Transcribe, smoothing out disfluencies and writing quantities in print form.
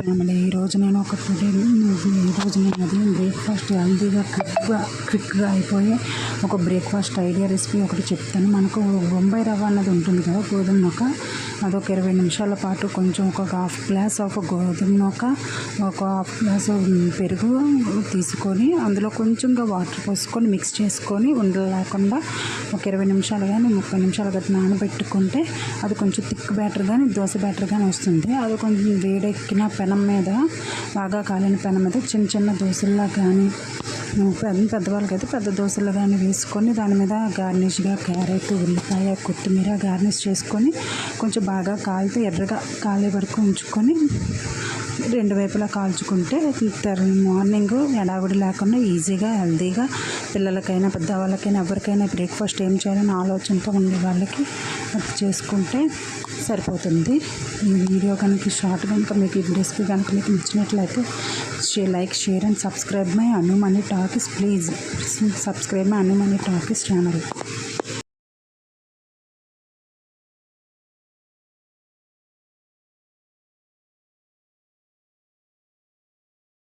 Family ఈరోజు నేను ఒక ఉదయం బ్రేక్ఫాస్ట్ హెల్తీగా క్విక్గా అయిపోయి ఒక బ్రేక్ఫాస్ట్ ఐడియా రెసిపీ ఒకటి చెప్తాను. మనకు బొంబాయి రవ్వ అన్నది ఉంటుంది కదా, గోధుమ నూక, అదొక 20 నిమిషాల పాటు కొంచెం ఒక హాఫ్ గ్లాస్ ఒక గోధుమ నూక, ఒక హాఫ్ గ్లాస్ పెరుగు తీసుకొని అందులో కొంచెంగా వాటర్ పోసుకొని మిక్స్ చేసుకొని ఉండలు లేకుండా ఒక 20 నిమిషాలు కానీ 30 నిమిషాలు గట్టి నానబెట్టుకుంటే అది కొంచెం థిక్ బ్యాటర్ కానీ దోశ బ్యాటర్ కానీ వస్తుంది. అది కొంచెం వేడెక్కిన పెనం మీద, బాగా కాలిన పెనం మీద చిన్న చిన్న దోశల్లా కానీ, పెద్దవాళ్ళకైతే పెద్ద దోశలు కానీ వేసుకొని దాని మీద గార్నిష్గా క్యారెట్, ఉల్లిపాయ, కొత్తిమీర గార్నిష్ చేసుకొని కొంచెం బాగా కాలితే ఎర్రగా కాలే వరకు ఉంచుకొని 2 వైపులా కాల్చుకుంటే మార్నింగ్ ఎడావిడి లేకుండా ఈజీగా హెల్తీగా పిల్లలకైనా పెద్దవాళ్ళకైనా ఎవరికైనా బ్రేక్ఫాస్ట్ ఏం చేయాలని ఆలోచనతో ఉండే వాళ్ళకి అది చేసుకుంటే సరిపోతుంది. ఈ వీడియో కనుక షార్ట్ కనుక మీకు ఈ రెసిపీ కనుక మీకు నచ్చినట్లయితే like, share and subscribe my Anu money talkies. Please subscribe my Anu money talkies channel.